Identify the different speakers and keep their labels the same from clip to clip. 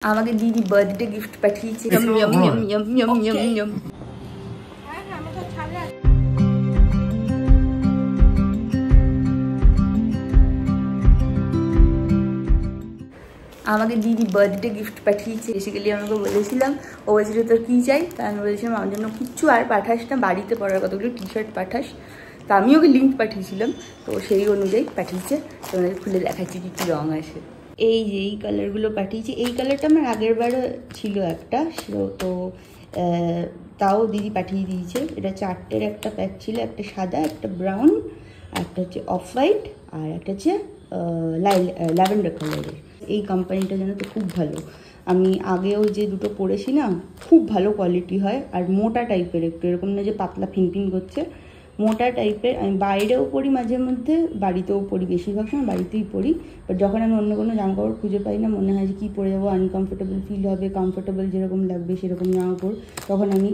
Speaker 1: আমাকে দিদি birthday gift পাঠিয়েছে। আমাকে দিদি বার্থডে গিফট পাঠিয়েছে। বেসিক্যালি আমাকে বলেছিলাম, ও বলছিল তোর কী চাই, তা আমি বলেছিলাম আমার জন্য কিচ্ছু আর পাঠাস না, বাড়িতে পরার কতগুলো টি শার্ট পাঠাস। তা আমি ওকে লিঙ্ক পাঠিয়েছিলাম, তো সেই অনুযায়ী পাঠিয়েছে। তোমাদের খুলে দেখাচ্ছি কী কী রঙ আছে। এই যে এই কালারগুলো পাঠিয়েছি, এই কালারটা আমার আগের বারও ছিল একটা, তো তাও দিদি পাঠিয়ে দিয়েছে। এটা 4টের একটা প্যাক ছিল, একটা সাদা, একটা ব্রাউন, একটা হচ্ছে অফ হোয়াইট, আর একটা হচ্ছে ল্যাভেন্ডার কালারের। এই কোম্পানিটা যেন তো খুব ভালো, আমি আগেও যে দুটো পরেছি না, খুব ভালো কোয়ালিটি হয়। আর মোটা টাইপের, একটু এরকম না যে পাতলা ফিনফিন করছে, মোটা টাইপের। আমি বাইরেও পরি মাঝে মধ্যে, বাড়িতেও পরি, বেশিরভাগ সময় বাড়িতেই পরি। বাট যখন আমি অন্য কোনো জামাকাপড় খুঁজে পাই না, মনে হয় যে কী পরে যাবো, আনকমফোর্টেবল ফিল হবে, কমফোর্টেবল যেরকম লাগবে সেরকম জামাকাপড়, তখন আমি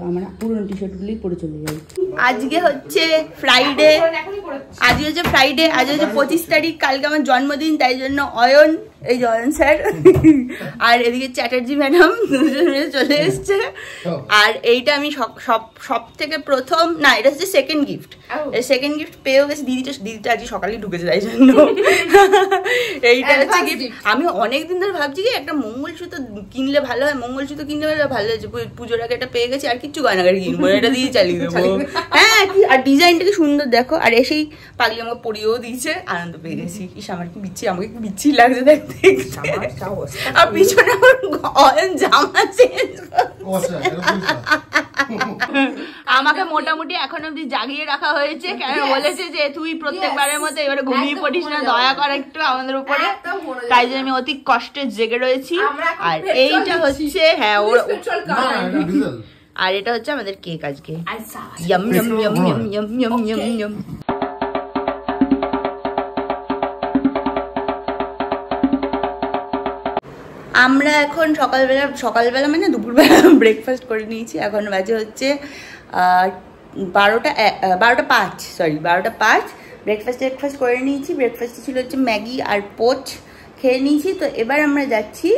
Speaker 1: আমার পুরোনো টি শার্টগুলোই পরে চলে যাই। আজকে হচ্ছে ফ্রাইডে, আজ হচ্ছে 25 তারিখ, কালকে আমার জন্মদিন, তাই জন্য অয়ন, এই যে অয়ন স্যার, আর এদিকে চ্যাটার্জি ম্যাডাম চলে এসছে। আর এইটা আমি সব থেকে প্রথম, না এটা হচ্ছে সেকেন্ড গিফট, সেকেন্ড গিফট পেয়েও গেছে। দিদিটা আজকে সকালেই ঢুকেছে, তাই জন্য এইটা হচ্ছে গিফট। আমি অনেকদিন ধরে ভাবছি কি একটা মঙ্গলসূত্র কিনলে ভালো হয়, মঙ্গলসূত্র কিনলে ভালো হয়েছে, পুজোর আগে এটা পেয়ে গেছি, আর কিচ্ছু গয়নাগাড়ি কিনবো, এটা দিয়ে চালিয়ে দেবো। হ্যাঁ, আর ডিজাইনটা কি সুন্দর দেখো, আর এসেই পাগলি আমাকে পরিয়েও দিয়েছে, আনন্দ পেয়ে গেছি। ইস, আমার কি বিচ্ছি, আমাকে কি বিচ্ছি লাগছে দেখতে। আর পিছনে আমার অয়ন জামা চেঞ্জ করছে। আমাকে মোটামুটি এখন অব্দি জাগিয়ে রাখা হয়েছে, কেন বলেছে যে তুই প্রত্যেকবারের মতো এবারে ঘুমিয়ে পড়িস না, দয়া কর একটু আমাদের উপরে, তাই জন্য আমি অতি কষ্টে জেগে রয়েছি। আর এইটা হচ্ছে, হ্যাঁ ওর, আর এটা হচ্ছে আমাদের কেক আজকে। Yam yam yam yam yam yam yam yam. আমরা এখন সকালবেলা মানে দুপুরবেলা ব্রেকফাস্ট করে নিয়েছি। এখন বাজে হচ্ছে 12টা 5। ব্রেকফাস্ট করে নিয়েছি। ব্রেকফাস্টে ছিল হচ্ছে ম্যাগি আর পোচ, খেয়ে নিয়েছি। তো এবার আমরা যাচ্ছি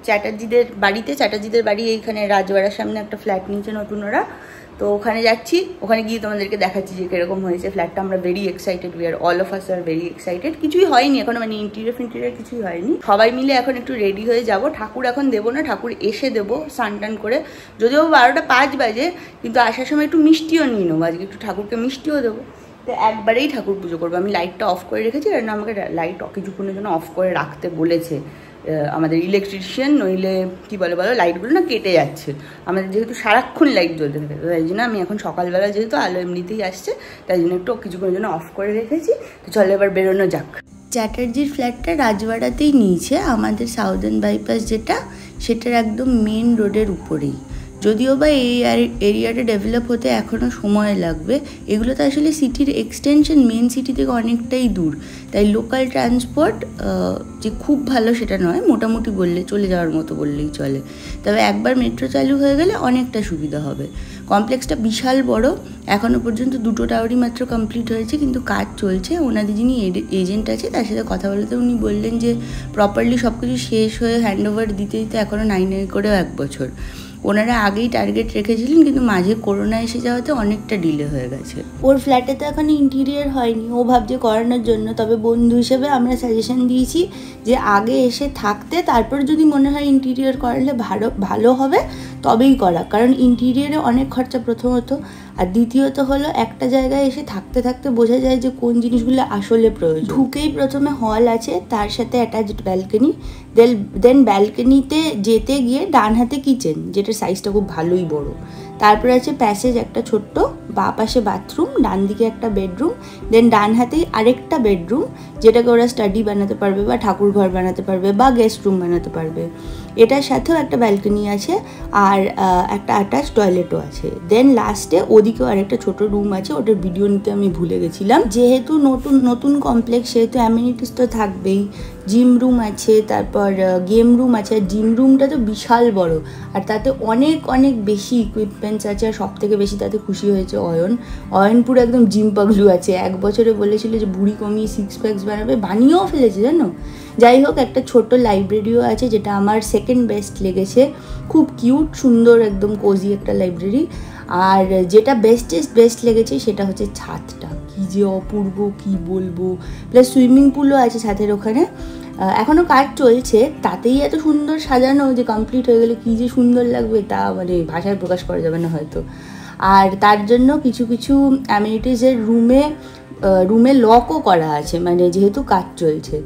Speaker 1: চ্যাটার্জিদের বাড়িতে। চ্যাটার্জিদের বাড়ি এইখানে রাজবাড়ার সামনে একটা ফ্ল্যাট নিয়েছে নতুন ওরা, তো ওখানে যাচ্ছি। ওখানে গিয়ে তোমাদেরকে দেখাচ্ছি যে কিরকম হয়েছে ফ্ল্যাটটা। আমরা very excited, we are all of us are very excited. কিছুই হয়নি এখনো, মানে ইন্টেরিয়র কিছুই হয়নি। সবাই মিলে এখন একটু রেডি হয়ে যাব। ঠাকুর এখন দেবো না, ঠাকুর এসে দেবো স্নান টান করে। যদিও 12টা 5 বাজে, কিন্তু আসার সময় একটু মিষ্টিও নিয়ে নেবো, আজকে একটু ঠাকুরকে মিষ্টিও দেবো। তো একবারেই ঠাকুর পুজো করবো। আমি লাইটটা অফ করে রেখেছি, কারণ আমাকে লাইট কিছুক্ষণের জন্য অফ করে রাখতে বলেছে আমাদের ইলেকট্রিশিয়ান, নইলে কী বলো লাইটগুলো না কেটে যাচ্ছে। আমাদের যেহেতু সারাক্ষণ লাইট জ্বলতে থাকে, তাই জন্য আমি এখন সকালবেলা যেহেতু আলো এমনিতেই আসছে, তাই জন্য একটু কিছুক্ষণের জন্য অফ করে রেখেছি। তো চলো এবার বেরোনো যাক। চ্যাটার্জির ফ্ল্যাটটা রাজবাড়াতেই নিয়েছে, আমাদের সাউদার্ন বাইপাস যেটা, সেটার একদম মেন রোডের উপরেই। যদিও বা এই এরিয়াটা ডেভেলপ হতে এখনও সময় লাগবে। এগুলো তো আসলে সিটির এক্সটেনশন, মেন সিটি থেকে অনেকটাই দূর, তাই লোকাল ট্রান্সপোর্ট যে খুব ভালো সেটা নয়, মোটামুটি বললে চলে যাওয়ার মতো বললেই চলে। তবে একবার মেট্রো চালু হয়ে গেলে অনেকটা সুবিধা হবে। কমপ্লেক্সটা বিশাল বড়, এখনও পর্যন্ত 2টো টাওয়ারই মাত্র কমপ্লিট হয়েছে, কিন্তু কাজ চলছে। ওনাদের যিনি এজেন্ট আছে তার সাথে কথা বলতে উনি বললেন যে প্রপারলি সব কিছু শেষ হয়ে হ্যান্ডওভার দিতে এখনও 9 করেও 1 বছর। ওনারা আগেই টার্গেট রেখেছিলেন, কিন্তু মাঝে করোনা এসে যাওয়াতে অনেকটা ডিলে হয়ে গেছে। ওর ফ্ল্যাটে তো এখন ইন্টেরিয়ার হয়নি, ও ভাবছে করানোর জন্য। তবে বন্ধু হিসেবে আমরা সাজেশন দিয়েছি যে আগে এসে থাকতে, তারপর যদি মনে হয় ইন্টেরিয়ার করালে ভালো হবে তবেই করা, কারণ ইন্টেরিয়ারে অনেক খরচা প্রথমত, আর দ্বিতীয়ত হলো একটা জায়গায় এসে থাকতে থাকতে বোঝা যায় যে কোন জিনিসগুলো আসলে প্রয়োজন। ঢুকেই প্রথমে হল আছে, তার সাথে অ্যাটাচড ব্যালকনি, দেন ব্যালকনিতে যেতে গিয়ে ডান হাতে কিচেন, যেটার সাইজটা খুব ভালোই বড়। তারপরে আছে প্যাসেজ একটা ছোট্ট, বাঁ পাশে বাথরুম, ডান দিকে একটা বেডরুম, দেন ডান হাতেই আরেকটা বেডরুম, যেটাকে ওরা স্টাডি বানাতে পারবে বা ঠাকুর ঘর বানাতে পারবে বা গেস্ট রুম বানাতে পারবে। এটার সাথেও একটা ব্যালকনি আছে, আর একটা অ্যাটাচ টয়লেটও আছে। দেন লাস্টে ওদিকেও আরেকটা ছোট রুম আছে, ওটার ভিডিও নিতে আমি ভুলে গেছিলাম। যেহেতু নতুন কমপ্লেক্স, সেহেতু অ্যামিনিটিস তো থাকবেই। জিম রুম আছে, তারপর গেম রুম আছে। আর জিম রুমটা তো বিশাল বড়, আর তাতে অনেক বেশি ইকুইপমেন্টস আছে। আর সব থেকে বেশি তাতে খুশি হয়েছে অয়ন পুরো একদম জিম পাগলু আছে। 1 বছরে বলেছিল যে ভুঁড়ি কমিয়ে 6 প্যাকস বানাবে, বানিয়েও ফেলেছে জানো। যাই হোক, একটা ছোট লাইব্রেরিও আছে যেটা আমার সেকেন্ড বেস্ট লেগেছে। খুব কিউট, সুন্দর, একদম কোজি একটা লাইব্রেরি। আর যেটা বেস্ট লেগেছে সেটা হচ্ছে ছাদটা, কী যে অপূর্ব, কী বলবো। প্লাস সুইমিং পুলও আছে ছাদের ওখানে, এখনও কাজ চলছে, তাতেই এত সুন্দর সাজানো যে কমপ্লিট হয়ে গেলে কী যে সুন্দর লাগবে তা মানে ভাষায় প্রকাশ করা যাবে না হয়তো। আর তার জন্য কিছু কিছু অ্যামিনিটিসের রুমে লকও করা আছে, মানে যেহেতু কাজ চলছে।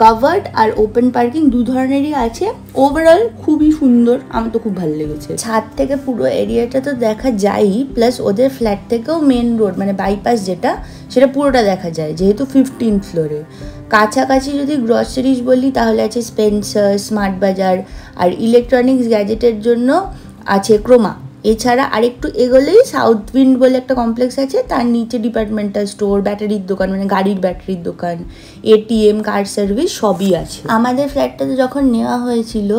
Speaker 1: কাভার্ড আর ওপেন পার্কিং দু ধরনেরই আছে। ওভারঅল খুবই সুন্দর, আমার তো খুব ভালো লেগেছে। ছাদ থেকে পুরো এরিয়াটা তো দেখা যায়ই, প্লাস ওদের ফ্ল্যাট থেকেও মেন রোড মানে বাইপাস যেটা, সেটা পুরোটা দেখা যায় যেহেতু 15 ফ্লোরে। কাছাকাছি যদি গ্রসারিজ বলি তাহলে আছে স্পেন্সার, স্মার্ট বাজার, আর ইলেকট্রনিক্স গ্যাজেটের জন্য আছে ক্রোমা। এছাড়া আরেকটু এগোলেই সাউথ উইন্ড বলে একটা কমপ্লেক্স আছে, তার নিচে ডিপার্টমেন্টাল স্টোর, ব্যাটারির দোকান মানে গাড়ির ব্যাটারির দোকান, এটিএম, কার সার্ভিস সবই আছে। আমাদের ফ্ল্যাটটাতে যখন নেওয়া হয়েছিল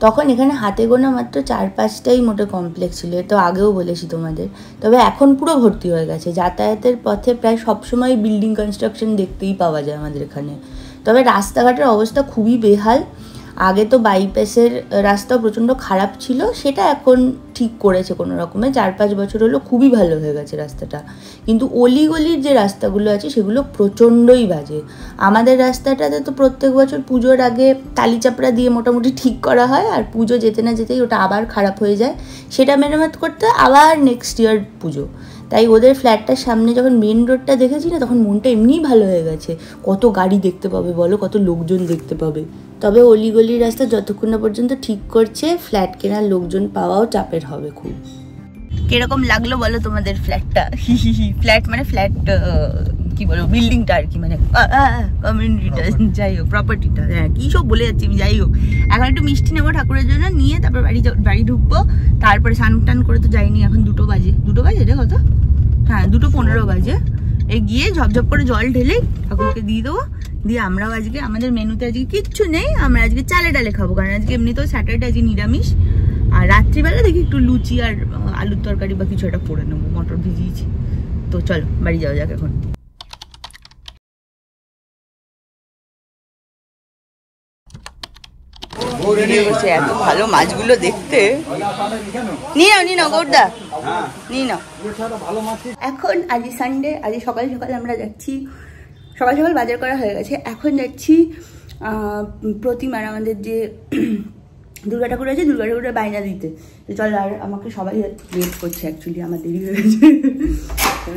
Speaker 1: তখন এখানে হাতে গোনা মাত্র 4-5টাই মোটে কমপ্লেক্স ছিল, তো আগেও বলেছি তোমাদের। তবে এখন পুরো ভর্তি হয়ে গেছে, যাতায়াতের পথে প্রায় সবসময় বিল্ডিং কনস্ট্রাকশন দেখতেই পাওয়া যায় আমাদের এখানে। তবে রাস্তাঘাটের অবস্থা খুবই বেহাল। আগে তো বাইপাসের রাস্তাও প্রচণ্ড খারাপ ছিল, সেটা এখন ঠিক করেছে কোনো রকমে, 4-5 বছর হলো খুবই ভালো হয়ে গেছে রাস্তাটা। কিন্তু অলিগলির যে রাস্তাগুলো আছে সেগুলো প্রচণ্ডই বাজে। আমাদের রাস্তাটাতে তো প্রত্যেক বছর পুজোর আগে টালি চাপড়া দিয়ে মোটামুটি ঠিক করা হয়, আর পুজো যেতে না যেতেই ওটা আবার খারাপ হয়ে যায়, সেটা মেরামত করতে আবার নেক্সট ইয়ার পুজো। তাই ওদের ফ্ল্যাটটার সামনে যখন মেন রোডটা দেখেছি না, তখন মনটা এমনিই ভালো হয়ে গেছে। কত গাড়ি দেখতে পাবে বলো, কত লোকজন দেখতে পাবে। তবে অলিগলির রাস্তা যতক্ষণ না পর্যন্ত ঠিক করছে, ফ্ল্যাট কেনার লোকজন পাওয়াও চাপের হবে খুব। কিরকম লাগলো বলো তোমাদের ফ্ল্যাটটা? ফ্ল্যাট মানে ফ্ল্যাট কি বলবো, বিল্ডিংটা আর কি, মানে কমিউনিটিটা, যাই হোক প্রপার্টিটা, হ্যাঁ কী সব বলে যাচ্ছি আমি। যাই হোক, এখন একটু মিষ্টি নেবো ঠাকুরের জন্য, নিয়ে তারপর বাড়ি ঢুকবো। তারপরে স্নান টান করে তো যাইনি, এখন 2 বাজে রে কত, হ্যাঁ 2:15 বাজে। গিয়ে ঝপঝপ করে জল ঢেলে ঠাকুরকে দিয়ে দেবো। দিয়ে আমরাও আজকে আমাদের মেনুতে আজকে কিচ্ছু নেই, আমরা আজকে চালে ডালে খাবো, কারণ আজকে এমনিতেও স্যাটারডে, আজকে নিরামিষ। আর রাত্রিবেলা দেখি একটু লুচি আর আলুর তরকারি বা কিছু একটা করে নেবো, মটর ভিজিয়েছি। তো চলো বাড়ি যাওয়া যাক এখন। এত ভালো মাছগুলো দেখতে, নিয়ে নাও গৌরদা, নিয়ে নাও। এখন আজ সানডে, আজ সকাল সকাল আমরা যাচ্ছি, সকাল সকাল বাজার করা হয়ে গেছে, এখন যাচ্ছি প্রতিমার আমাদের যে দুর্গা ঠাকুর আছে, দুর্গা ঠাকুরের বায়না দিতে। চলো, আর আমাকে সবাই ওয়েট করছে, অ্যাকচুয়ালি আমার দেরি হয়ে গেছে,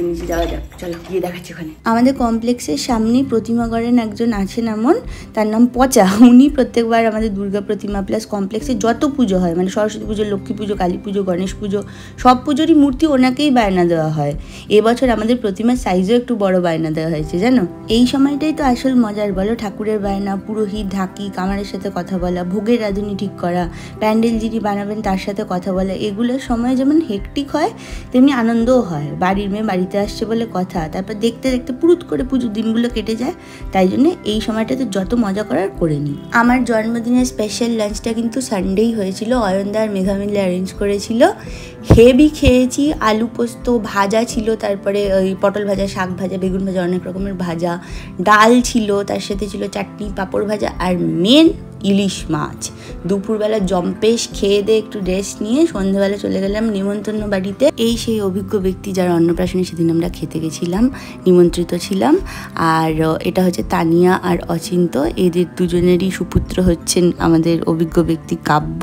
Speaker 1: নিচে যাওয়া যাক, চলো গিয়ে দেখাচ্ছি ওখানে। আমাদের কমপ্লেক্সের সামনেই প্রতিমা গড়েন একজন আছেন এমন, তার নাম পচা। উনি প্রত্যেকবার আমাদের দুর্গা প্রতিমা প্লাস কমপ্লেক্সে যত পুজো হয়, মানে সরস্বতী পুজো, লক্ষ্মী পুজো, কালী পুজো, গণেশ পুজো, সব পুজোরই মূর্তি ওনাকেই বায়না দেওয়া হয়। এবছর আমাদের প্রতিমার সাইজও একটু বড় বায়না দেওয়া হয়েছে জানো। এই সময়টাই তো আসল মজার বলো, ঠাকুরের বায়না, পুরোহিত, ঢাকি, কামারের সাথে কথা বলা, ভোগের রাঁধুনি ঠিক করা, প্যান্ডেল যিনি বানাবেন তার সাথে কথা বলা। এগুলোর সময় যেমন হেকটিক হয়, তেমনি আনন্দও হয়। বাড়ির মেয়ে বাড়িতে আসছে বলে কথা, তারপর দেখতে দেখতে পুরুত করে পুজোর দিনগুলো কেটে যায়। তাই জন্য এই সময়টাতে যত মজা করার করে নিই। আমার জন্মদিনের স্পেশাল লাঞ্চটা কিন্তু সানডেই হয়েছিল, অয়নদা আর মেঘা মিলে অ্যারেঞ্জ করেছিল। হেভি খেয়েছি, আলু পোস্ত, ভাজা ছিল, তারপরে ওই পটল ভাজা, শাক ভাজা, বেগুন ভাজা, অনেক রকমের ভাজা, ডাল ছিল, তার সাথে ছিল চাটনি, পাঁপড় ভাজা, আর মেন ইলিশ মাছ। দুপুরবেলা জম্পেশ খেয়ে দিয়ে একটু রেস্ট নিয়ে সন্ধ্যাবেলা চলে গেলাম নিমন্ত্রণ বাড়িতে। এই সেই অভিজ্ঞ ব্যক্তি যার অন্নপ্রাশনে সেদিন আমরা খেতে গেছিলাম, নিমন্ত্রিত ছিলাম। আর এটা হচ্ছে তানিয়া আর অচিন্ত, এদের দুজনেরই সুপুত্র হচ্ছেন আমাদের অভিজ্ঞ ব্যক্তি কাব্য।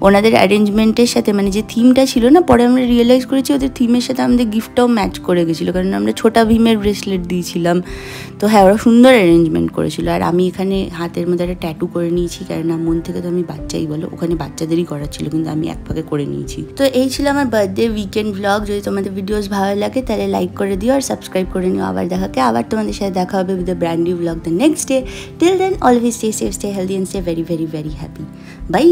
Speaker 1: ওনাদের অ্যারেঞ্জমেন্টের সাথে মানে যে থিমটা ছিল না, পরে আমরা রিয়েলাইজ করেছি ওদের থিমের সাথে আমাদের গিফটটাও ম্যাচ করে গেছিলো, কারণ আমরা ছোটা ভীমের ব্রেসলেট দিয়েছিলাম। তো হ্যাঁ, ওরা সুন্দর অ্যারেঞ্জমেন্ট করেছিল। আর আমি এখানে হাতের মধ্যে একটা ট্যাটু করে নিয়েছি, কারণ মন থেকে তো আমি বাচ্চাই বলো, ওখানে বাচ্চাদেরই করা ছিল, কিন্তু আমি এক ফাঁকে করে নিয়েছি। তো এই ছিল আমার বার্থডে উইকেন্ড ব্লগ। যদি তোমাদের ভিডিওস ভালো লাগে তাহলে লাইক করে দিও আর সাবস্ক্রাইব করে নিও। আবার তোমাদের সাথে দেখা হবে with a brand new blog the next day. Till then always stay safe, stay healthy and stay very very very happy. By.